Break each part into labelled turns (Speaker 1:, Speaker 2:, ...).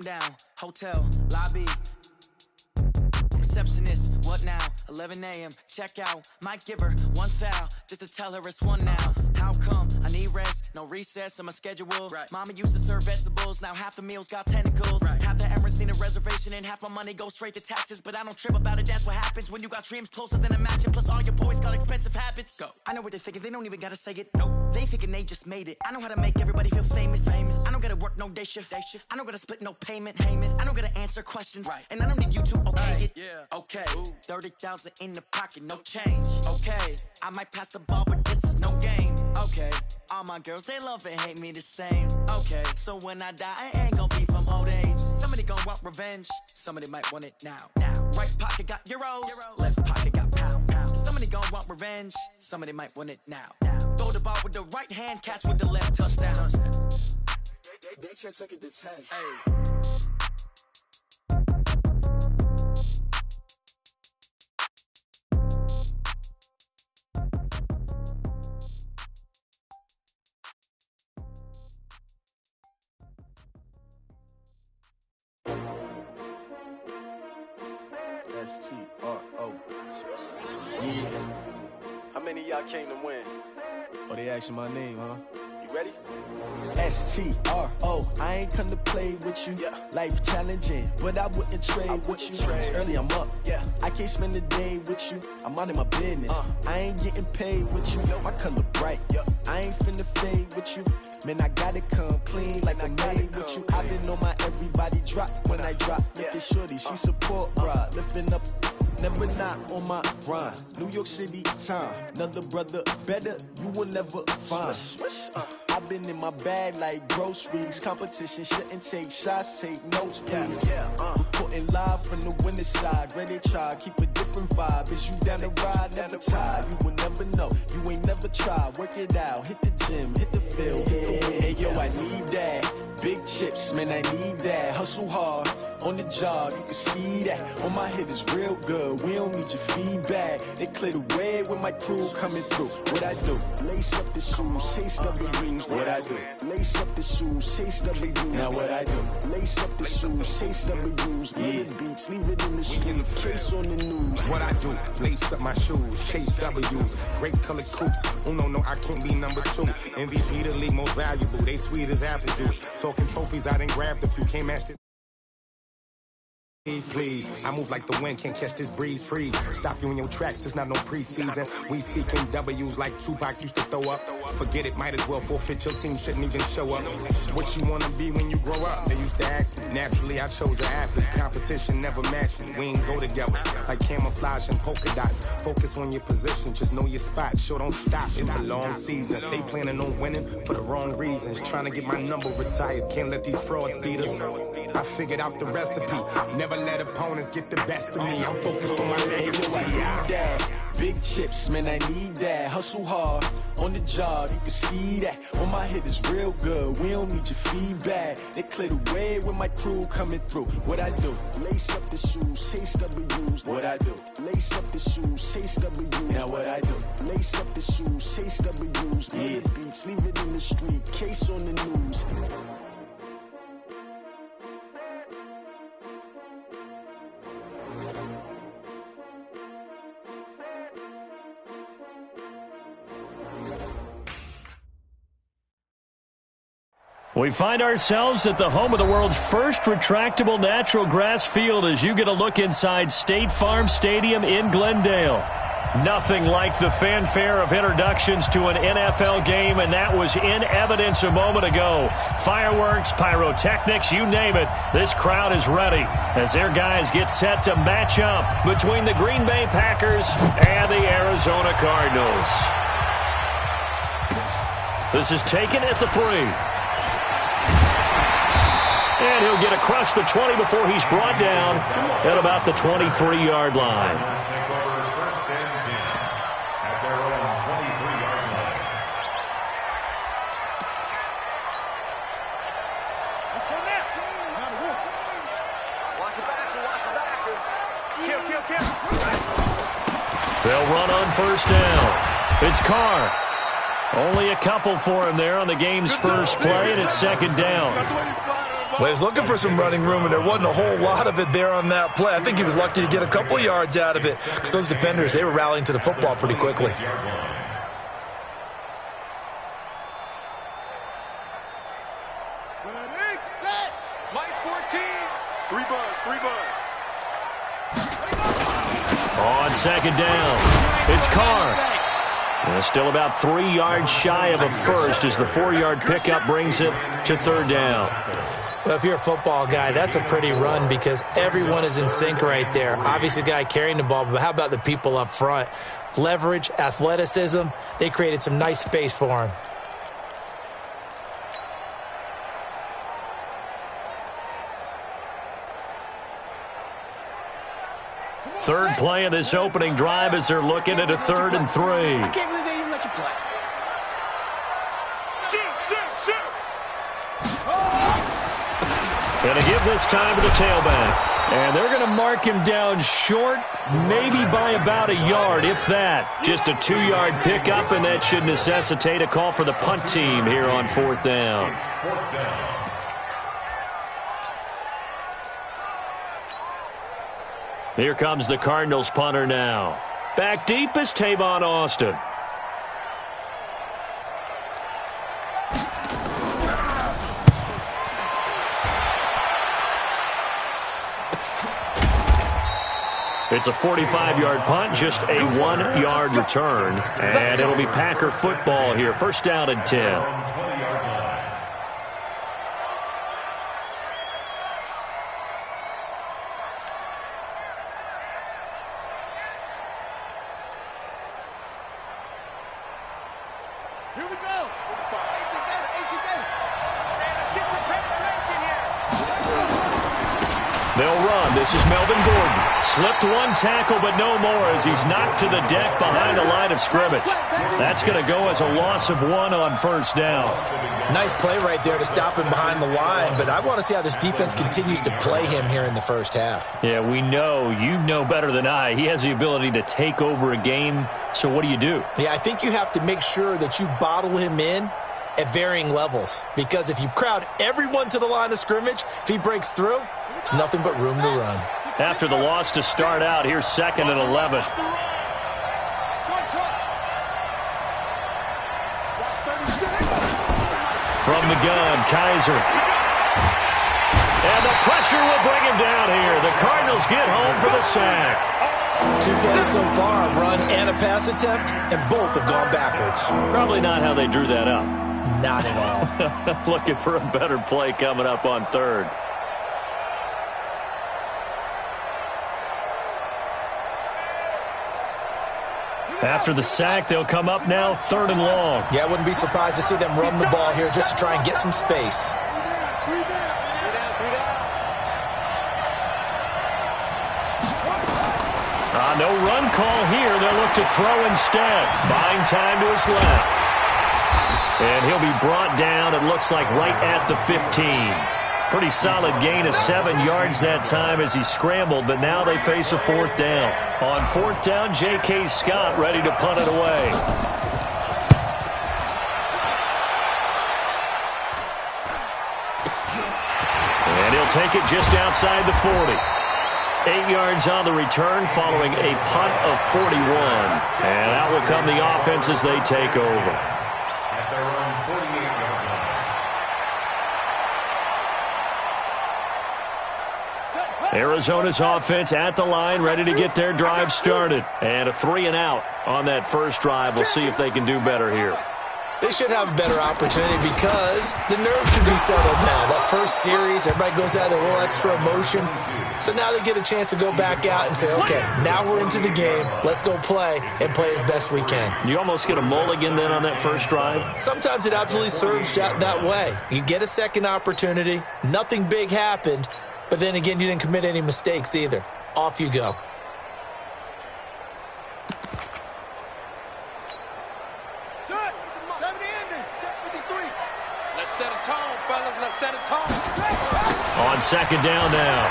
Speaker 1: Down, hotel, lobby. Receptionist, what now? 11 a.m. Check out. Might give her one foul just to tell her it's one now. How come? I need rest, no recess in my schedule. Right. Mama used to serve vegetables, now half the meals got tentacles. Right. Half the Emirates need a reservation and half my money goes straight to taxes. But I don't trip about it, that's what happens when you got dreams closer than a match. Plus all your boys got expensive habits. Go. I know what they're thinking, they don't even gotta say it. Nope. They thinking they just made it. I know how to make everybody feel famous. I don't gotta work no day shift. I don't gotta split no payment. I don't gotta answer questions. Right. And I don't need you to okay it. Yeah. Okay. 30,000 in the pocket, no change. Okay. I might pass the ball, but this is no game. Okay. All my girls, they love and hate me the same. Okay. So when I die, it ain't gonna be from old age. Somebody gonna want revenge. Somebody might want it now. Right pocket got euros. Left pocket got pounds. Somebody gonna want revenge. Somebody might want it now. Throw the ball with the right hand, catch with the left, touchdown.
Speaker 2: They check second to 10.
Speaker 1: Hey.
Speaker 2: S-T-R-O. Yeah.
Speaker 3: How many of y'all came to win?
Speaker 2: Oh, they asking my name, huh?
Speaker 3: You ready?
Speaker 2: S-T-R-O. I ain't come to play with you.
Speaker 3: Yeah.
Speaker 2: Life challenging, but I wouldn't trade with you. It's early, I'm up.
Speaker 3: Yeah.
Speaker 2: I can't spend the day with you. I'm minding my business. I ain't getting paid with you. My color bright. I ain't finna fade with you. Man, I gotta come clean like I'm made with you. I've been on my everybody drop when I drop. Look at shorty, she support ride. Lifting up, never not on my grind. New York City time, another brother better, you will never find. I've been in my bag like groceries. Competition shouldn't take shots, take notes, please. Reporting live from the winning side. Ready to try, keep a different vibe. Is you down the ride, never try. You will never know, you ain't never tried. Work it out, hit the gym, hit the field, hit the wind. Hey yo, I need that. Big chips, man, I need that. Hustle hard, on the job, you can see that. On my head is real good, we don't need your feedback. They clear the way with my crew coming through. What I do? Lace up the shoes, chase W's. What I do? Lace up the shoes, chase W's. Now what I do? Lace up the shoes, chase W's. Yeah. Beats, leave it in the street, case on the news.
Speaker 4: What I do? Lace up my shoes, chase W's. Great colored coops. Oh no, I can't be number 2. MVP the league most valuable. They sweet as apple juice. Talking trophies, I didn't grab the few. Can't match this. Please, I move like the wind, can't catch this breeze, freeze. Stop you in your tracks, there's not no preseason. We seeking W's like Tupac used to throw up. Forget it, might as well forfeit, your team shouldn't even show up. What you wanna be when you grow up? They used to ask me. Naturally, I chose an athlete. Competition never matched me. We ain't go together like camouflage and polka dots. Focus on your position, just know your spot. Sure, don't stop, it's a long season. They planning on winning for the wrong reasons. Trying to get my number retired, can't let these frauds beat us. I figured out the recipe. Never let opponents get the best of me. I'm focused on my legacy.
Speaker 2: I need that. Big chips, man, I need that. Hustle hard, on the job, you can see that. On my head is real good, we don't need your feedback. They clear the way with my crew coming through. What I do? Lace up the shoes, chase W's. What I do? Lace up the shoes, chase W's. Now what I do? Lace up the shoes, chase W's. Yeah. Beats, leave it in the street, case on the news.
Speaker 5: We find ourselves at the home of the world's first retractable natural grass field as you get a look inside State Farm Stadium in Glendale. Nothing like the fanfare of introductions to an NFL game, and that was in evidence a moment ago. Fireworks, pyrotechnics, you name it, this crowd is ready as their guys get set to match up between the Green Bay Packers and the Arizona Cardinals. This is taken at the 3. And he'll get across the 20 before he's brought down at about the 23-yard line. They'll run on first down. It's Carr. Only a couple for him there on the game's first play, and it's second down.
Speaker 6: Well, he was looking for some running room, and there wasn't a whole lot of it there on that play. I think he was lucky to get a couple of yards out of it because those defenders, they were rallying to the football pretty quickly.
Speaker 5: On second down, it's Carr. And still about 3 yards shy of a first as the 4-yard pickup brings it to third down.
Speaker 7: Well, if you're a football guy, that's a pretty run because everyone is in sync right there. Obviously, the guy carrying the ball, but how about the people up front? Leverage, athleticism, they created some nice space for him.
Speaker 5: Third play of this opening drive as they're looking at a 3rd and 3.
Speaker 8: I can't believe they even let you play.
Speaker 5: Going to give this time to the tailback. And they're going to mark him down short, maybe by about a yard, if that. Just a 2-yard pickup, and that should necessitate a call for the punt team here on 4th down. Here comes the Cardinals punter now. Back deep is Tavon Austin. It's a 45-yard punt, just a 1-yard return. And it'll be Packer football here. First down and 10.
Speaker 8: Here we go. Get some penetration here.
Speaker 5: They'll run. This is Melvin Gordon. Slipped one tackle, but no more as he's knocked to the deck behind the line of scrimmage. That's going to go as a loss of 1 on first down.
Speaker 7: Nice play right there to stop him behind the line, but I want to see how this defense continues to play him here in the first half.
Speaker 5: Yeah, we know. You know better than I. He has the ability to take over a game, so what do you do?
Speaker 7: Yeah, I think you have to make sure that you bottle him in at varying levels, because if you crowd everyone to the line of scrimmage, if he breaks through, there's nothing but room to run.
Speaker 5: After the loss to start out, here's 2nd and 11. From the gun, Kaiser. And the pressure will bring him down here. The Cardinals get home for the sack.
Speaker 7: 2 plays so far, a run and a pass attempt, and both have gone backwards.
Speaker 5: Probably not how they drew that up.
Speaker 7: Not at all.
Speaker 5: Looking for a better play coming up on 3rd. After the sack, they'll come up now 3rd and long.
Speaker 7: Yeah, I wouldn't be surprised to see them run the ball here just to try and get some space.
Speaker 5: No run call here. They'll look to throw instead. Buying time to his left. And he'll be brought down, it looks like, right at the 15. Pretty solid gain of 7 yards that time as he scrambled, but now they face a 4th down. On 4th down, J.K. Scott ready to punt it away. And he'll take it just outside the 40. 8 yards on the return following a punt of 41. And out will come the offense as they take over. Arizona's offense at the line, ready to get their drive started. And a 3 and out on that first drive. We'll see if they can do better here.
Speaker 7: They should have a better opportunity because the nerves should be settled now. That first series, everybody goes out with a little extra emotion. So now they get a chance to go back out and say, okay, now we're into the game. Let's go play and play as best we can.
Speaker 5: You almost get a mulligan then on that first drive?
Speaker 7: Sometimes it absolutely serves that way. You get a second opportunity. Nothing big happened. But then again, you didn't commit any mistakes either. Off you go.
Speaker 8: Set. 70 ending. Set 53. Let's set a tone, fellas. Let's set a tone.
Speaker 5: On second down now.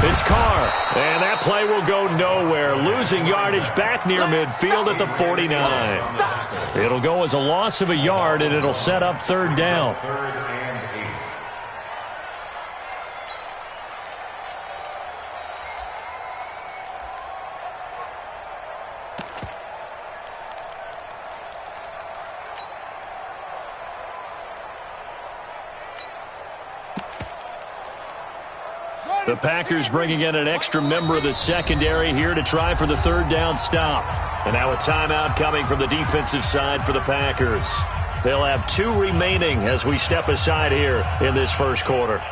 Speaker 5: It's Carr. And that play will go nowhere. Losing yardage back near midfield at the 49. It'll go as a loss of a yard, and it'll set up 3rd down. The Packers bringing in an extra member of the secondary here to try for the third down stop. And now a timeout coming from the defensive side for the Packers. They'll have 2 remaining as we step aside here in this first quarter.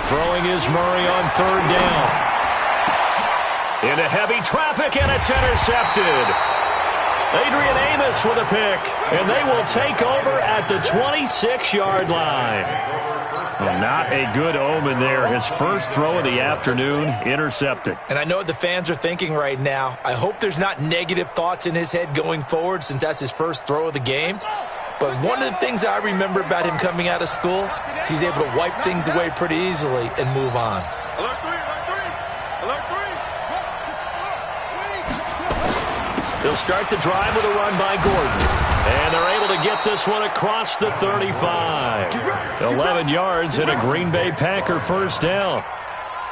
Speaker 5: Throwing is Murray on third down. Into heavy traffic, and it's intercepted. Adrian Amos with a pick, and they will take over at the 26-yard line. Well, not a good omen there. His first throw of the afternoon, intercepted.
Speaker 7: And I know what the fans are thinking right now. I hope there's not negative thoughts in his head going forward since that's his first throw of the game. But one of the things I remember about him coming out of school is he's able to wipe things away pretty easily and move on.
Speaker 5: They'll start the drive with a run by Gordon. And they're able to get this one across the 35. 11 yards and a Green Bay Packer first down.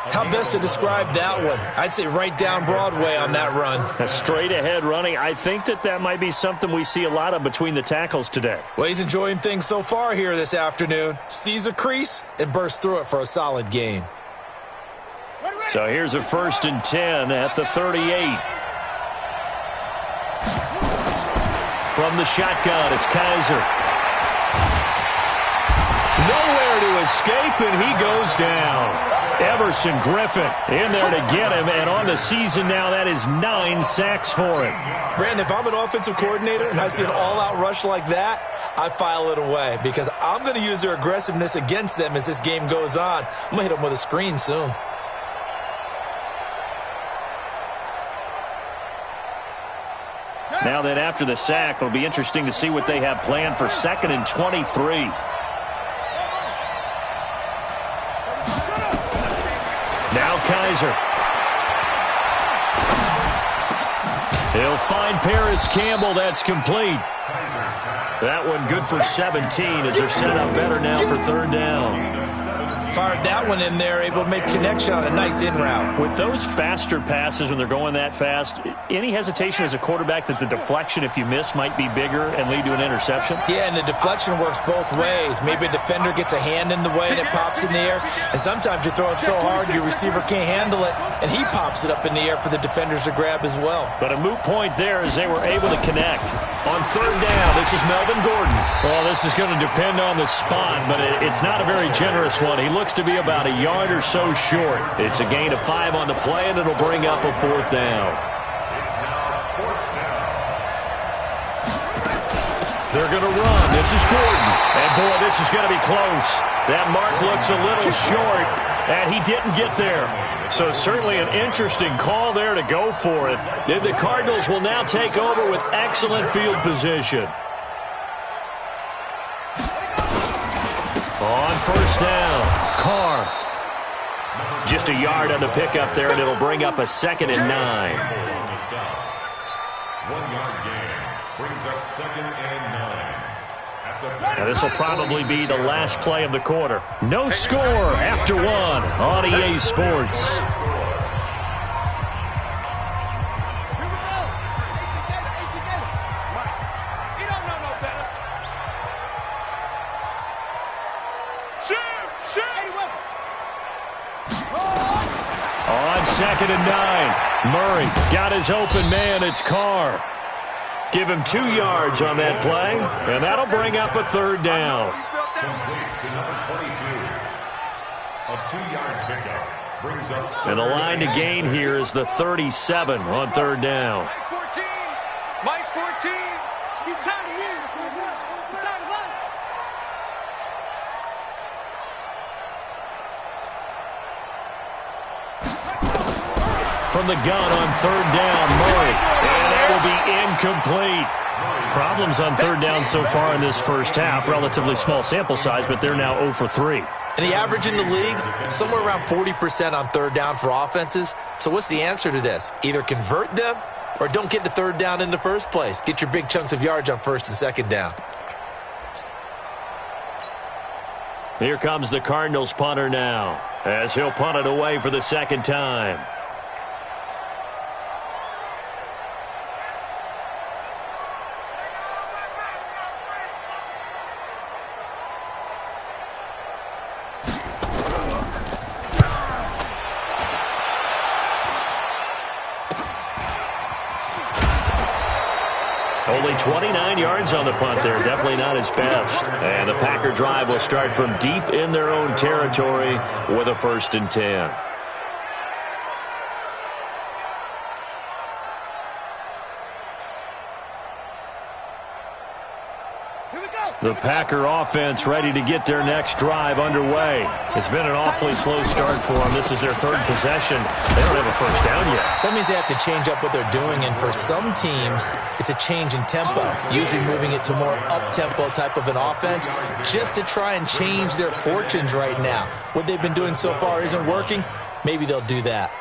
Speaker 7: How best to describe that one? I'd say right down Broadway on that run.
Speaker 5: A straight-ahead running. I think that might be something we see a lot of between the tackles today.
Speaker 7: Well, he's enjoying things so far here this afternoon. Sees a crease and bursts through it for a solid gain.
Speaker 5: So here's a 1st and 10 at the 38. From the shotgun, it's Kaiser. Nowhere to escape, and he goes down. Everson Griffin in there to get him, and on the season now, that is 9 sacks for him.
Speaker 7: Brandon, if I'm an offensive coordinator and I see an all-out rush like that, I file it away because I'm going to use their aggressiveness against them as this game goes on. I'm going to hit them with a screen soon.
Speaker 5: Now then, after the sack, it'll be interesting to see what they have planned for 2nd and 23. Now Kaiser. He'll find Paris Campbell. That's complete. That one good for 17 as they're set up better now for third down.
Speaker 7: Fired that one in there, able to make connection on a nice in route.
Speaker 5: With those faster passes when they're going that fast, any hesitation as a quarterback that the deflection, if you miss, might be bigger and lead to an interception?
Speaker 7: Yeah, and the deflection works both ways. Maybe a defender gets a hand in the way and it pops in the air. And sometimes you throw it so hard your receiver can't handle it, and he pops it up in the air for the defenders to grab as well.
Speaker 5: But a moot point there as they were able to connect. On third down, this is Melvin Gordon. Well, this is going to depend on the spot, but it's not a very generous one. He looks to be about a yard or so short. It's a gain of 5 on the play, and it'll bring up a 4th down. They're going to run. This is Gordon. And, boy, this is going to be close. That mark looks a little short, and he didn't get there. So certainly an interesting call there to go for it. Then the Cardinals will now take over with excellent field position. On first down, Carr. Just a yard on the pickup there, and it'll bring up a 2nd and 9.
Speaker 9: 1 yard gain brings up 2nd and 9.
Speaker 5: Now this will probably be the last play of the quarter. No score after 1 on EA Sports. On 2nd and 9, Murray got his open man. It's Carr. Give him 2 yards on that play, and that'll bring up a 3rd down. And the line to gain here is the 37 on 3rd down.
Speaker 8: Mike 14. He's tired of you. He's tired of us.
Speaker 5: From the gun on 3rd down, Murray. And that will be incomplete. Problems on 3rd down so far in this first half. Relatively small sample size, but they're now 0 for 3.
Speaker 7: And the average in the league, somewhere around 40% on 3rd down for offenses. So what's the answer to this? Either convert them or don't get to 3rd down in the first place. Get your big chunks of yards on 1st and 2nd down.
Speaker 5: Here comes the Cardinals punter now. as he'll punt it away for the second time. Only 29 yards on the punt there. Definitely not his best. And the Packer drive will start from deep in their own territory with a 1st and 10. The Packer offense ready to get their next drive underway. It's been an awfully slow start for them. This is their 3rd possession. They don't have a first down yet.
Speaker 7: So that means they have to change up what they're doing, and for some teams, it's a change in tempo, usually moving it to more up-tempo type of an offense just to try and change their fortunes right now. What they've been doing so far isn't working. Maybe they'll do that.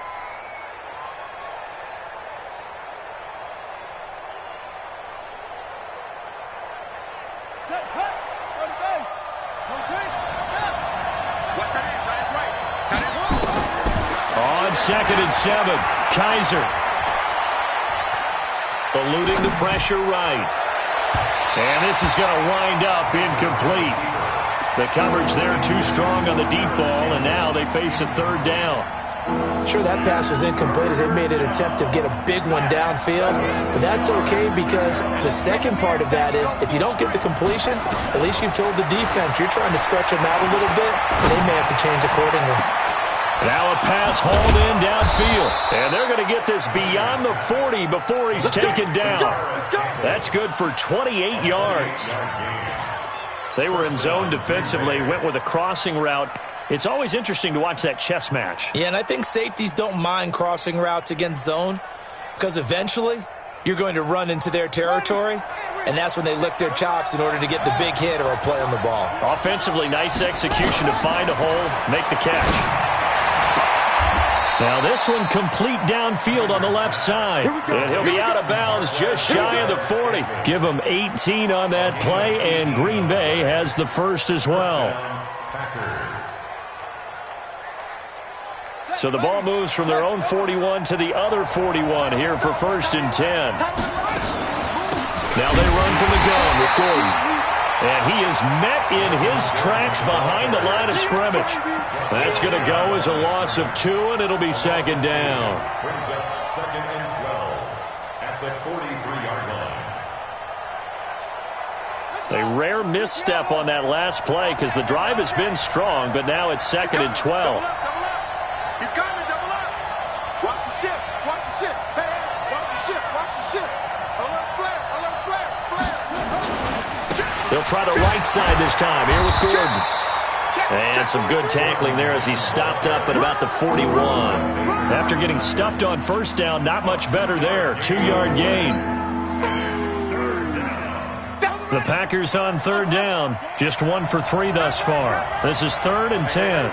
Speaker 5: On 2nd and 7, Kaiser. Eluding the pressure right. And this is going to wind up incomplete. The coverage there too strong on the deep ball, and now they face a 3rd down.
Speaker 7: Sure, that pass was incomplete as they made an attempt to get a big one downfield, but that's okay because the second part of that is if you don't get the completion, at least you've told the defense you're trying to stretch them out a little bit, and they may have to change accordingly.
Speaker 5: Now a pass hauled in downfield, and they're going to get this beyond the 40 before he's taken down. That's good for 28 yards. They were in zone defensively, went with a crossing route. It's always interesting to watch that chess match.
Speaker 7: Yeah, and I think safeties don't mind crossing routes against zone because eventually you're going to run into their territory, and that's when they lick their chops in order to get the big hit or a play on the ball.
Speaker 5: Offensively, nice execution to find a hole, make the catch. Now this one complete downfield on the left side. And he'll be out of bounds just shy of the 40. Give him 18 on that play, and Green Bay has the 1st as well. So the ball moves from their own 41 to the other 41 here for 1st and 10. Now they run from the gun with Gordon. And he is met in his tracks behind the line of scrimmage. That's going to go as a loss of 2, and it'll be 2nd down.
Speaker 9: Brings up 2nd and 12 at the 43-yard line.
Speaker 5: A rare misstep on that last play because the drive has been strong, but now it's 2nd and 12.
Speaker 8: Double up. He's coming, double up. Watch the shift, watch the shift. Hey, watch the shift, watch the shift. Alert flare, flare.
Speaker 5: They'll try the right side this time, here with Gordon. And some good tackling there as he stopped up at about the 41. After getting stuffed on 1st down, not much better there. 2-yard gain. The Packers on 3rd down. Just 1 for 3 thus far. This is 3rd and 10.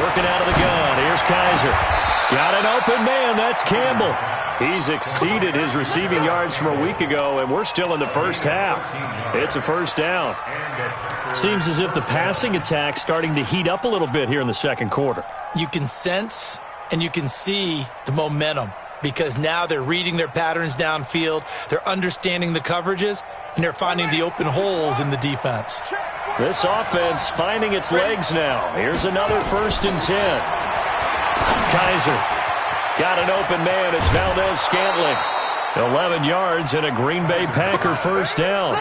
Speaker 5: Working out of the gun. Here's Kaiser. Got an open man. That's Campbell. He's exceeded his receiving yards from a week ago, and we're still in the 1st half. It's a 1st down. Seems as if the passing attack's starting to heat up a little bit here in the 2nd quarter.
Speaker 7: You can sense and you can see the momentum because now they're reading their patterns downfield, they're understanding the coverages, and they're finding the open holes in the defense.
Speaker 5: This offense finding its legs now. Here's another 1st and 10. Kaiser got an open man. It's Valdez-Scantling. 11 yards and a Green Bay Packer 1st down.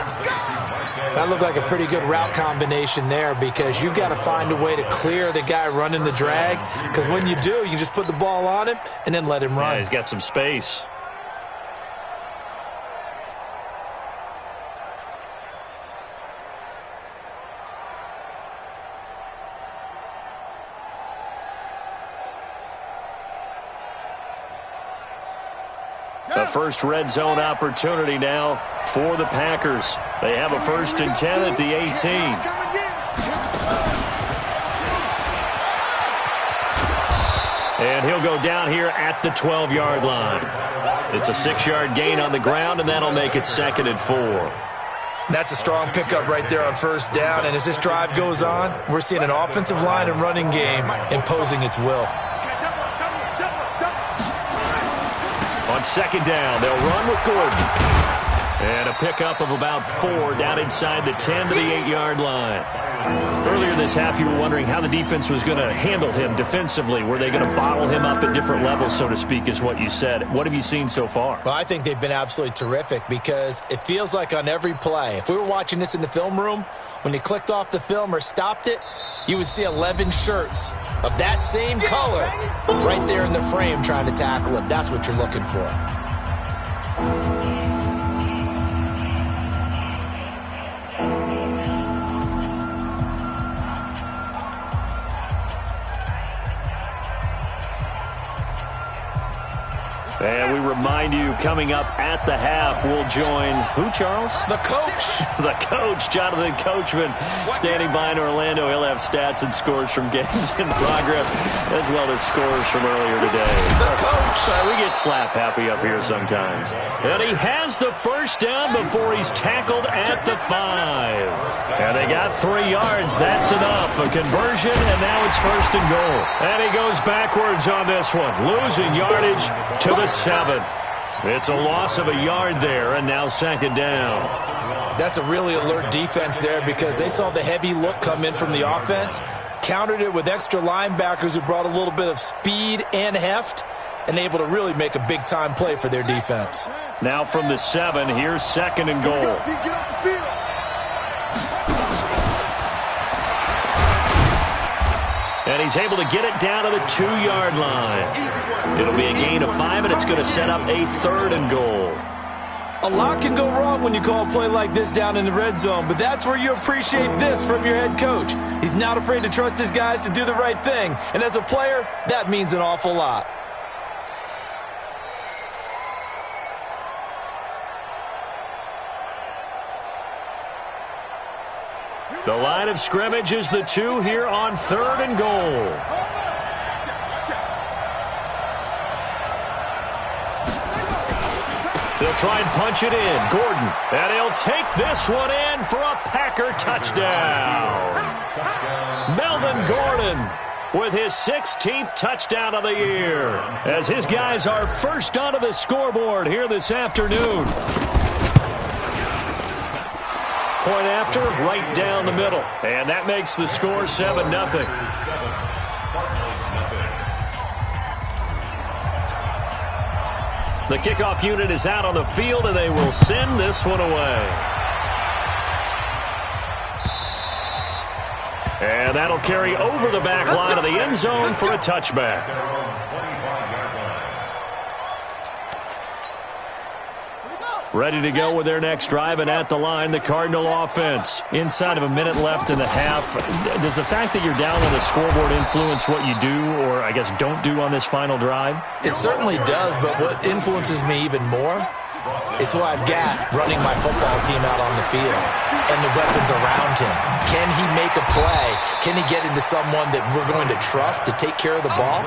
Speaker 7: That looked like a pretty good route combination there because you've got to find a way to clear the guy running the drag because when you do, you just put the ball on him and then let him run.
Speaker 5: Yeah, he's got some space. The first red zone opportunity now for the Packers. They have a 1st and 10 at the 18. And he'll go down here at the 12-yard line. It's a 6-yard gain on the ground, and that'll make it 2nd and 4.
Speaker 7: That's a strong pickup right there on first down, and as this drive goes on, we're seeing an offensive line and running game imposing its will.
Speaker 5: On second down, they'll run with Gordon. And a pickup of about 4 down inside the 10 to the 8-yard line. Earlier this half, you were wondering how the defense was going to handle him defensively. Were they going to bottle him up at different levels, so to speak, is what you said. What have you seen so far?
Speaker 7: Well, I think they've been absolutely terrific because it feels like on every play, if we were watching this in the film room, when you clicked off the film or stopped it, you would see 11 shirts of that same color right there in the frame trying to tackle him. That's what you're looking for.
Speaker 5: And we remind you, coming up at the half, we'll join who, Charles?
Speaker 7: The coach.
Speaker 5: The coach, Jonathan Coachman, standing by in Orlando. He'll have stats and scores from games in progress, as well as scores from earlier today.
Speaker 7: The coach.
Speaker 5: We get slap happy up here sometimes. And he has the first down before he's tackled at the 5. And they got 3 yards. That's enough. A conversion, and now it's first and goal. And he goes backwards on this one, losing yardage to the 7. It's a loss of a yard there, and now second down.
Speaker 7: That's a really alert defense there because they saw the heavy look come in from the offense, countered it with extra linebackers who brought a little bit of speed and heft, and able to really make a big-time play for their defense.
Speaker 5: Now from the 7, here's second and goal.
Speaker 8: Get off the field.
Speaker 5: And he's able to get it down to the 2-yard line. It'll be a gain of 5, and it's going to set up a third and goal.
Speaker 7: A lot can go wrong when you call a play like this down in the red zone, but that's where you appreciate this from your head coach. He's not afraid to trust his guys to do the right thing, and as a player, that means an awful lot.
Speaker 5: The line of scrimmage is the 2 here on third and goal. They'll try and punch it in. Gordon. And he'll take this one in for a Packer touchdown. Melvin Gordon with his 16th touchdown of the year, as his guys are first onto the scoreboard here this afternoon. Point after, right down the middle. And that makes the score 7-0. The kickoff unit is out on the field, and they will send this one away. And that'll carry over the back line of the end zone for a touchback. Ready to go with their next drive, and at the line, the Cardinal offense. Inside of a minute left in the half, does the fact that you're down on the scoreboard influence what you do, or I guess don't do on this final drive?
Speaker 7: It certainly does, but what influences me even more is who I've got running my football team out on the field and the weapons around him. Can he make a play? Can he get into someone that we're going to trust to take care of the ball?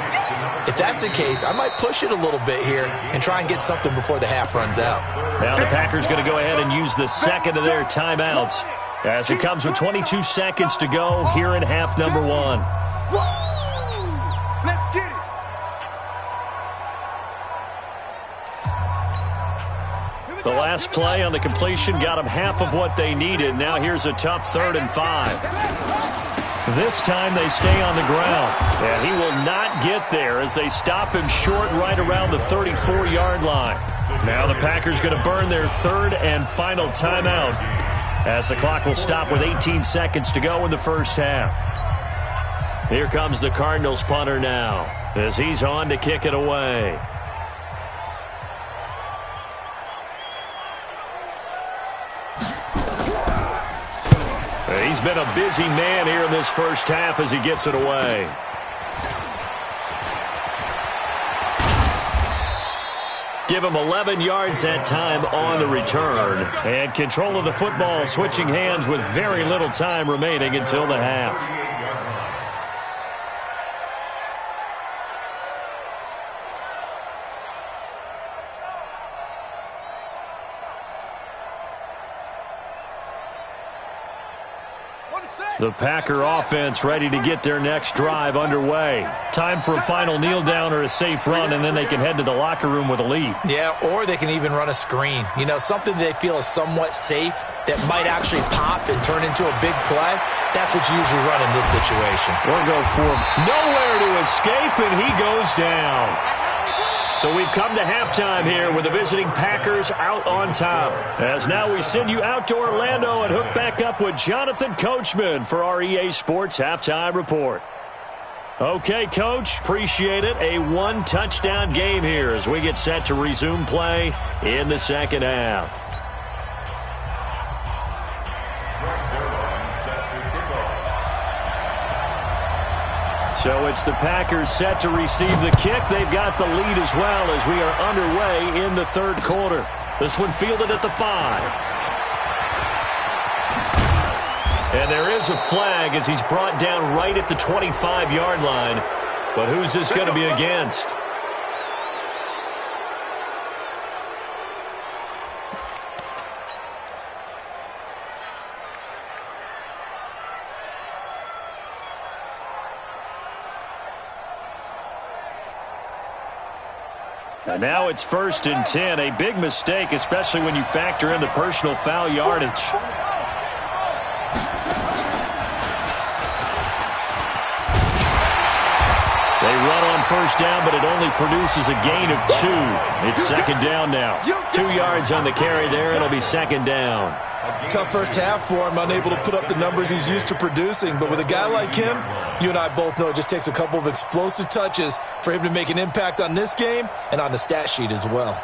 Speaker 7: If that's the case, I might push it a little bit here and try and get something before the half runs out.
Speaker 5: Now the Packers going to go ahead and use the second of their timeouts as it comes with 22 seconds to go here in half number 1.
Speaker 8: Let's get it.
Speaker 5: The last play on the completion got them half of what they needed. Now here's a tough 3rd and 5. This time they stay on the ground, and he will not get there as they stop him short right around the 34-yard line. Now the Packers going to burn their 3rd and final timeout as the clock will stop with 18 seconds to go in the first half. Here comes the Cardinals punter now as he's on to kick it away. He's been a busy man here in this first half as he gets it away. Give him 11 yards that time on the return. And control of the football switching hands with very little time remaining until the half. The Packer offense ready to get their next drive underway. Time for a final kneel down or a safe run, and then they can head to the locker room with a lead.
Speaker 7: Yeah, or they can even run a screen. You know, something they feel is somewhat safe that might actually pop and turn into a big play. That's what you usually run in this situation.
Speaker 5: Or go for nowhere to escape, and he goes down. So we've come to halftime here with the visiting Packers out on top. As now we send you out to Orlando and hook back up with Jonathan Coachman for our EA Sports Halftime Report. Okay, Coach, appreciate it. A one-touchdown game here as we get set to resume play in the second half. So it's the Packers set to receive the kick. They've got the lead as well as we are underway in the third quarter. This one fielded at the 5. And there is a flag as he's brought down right at the 25-yard line. But who's this going to be against? And now it's 1st and 10. A big mistake, especially when you factor in the personal foul yardage. They run on first down, but it only produces a gain of 2. It's second down now. 2 yards on the carry there. It'll be second down.
Speaker 6: Tough first half for him, unable to put up the numbers he's used to producing. But with a guy like him, you and I both know it just takes a couple of explosive touches for him to make an impact on this game and on the stat sheet as well.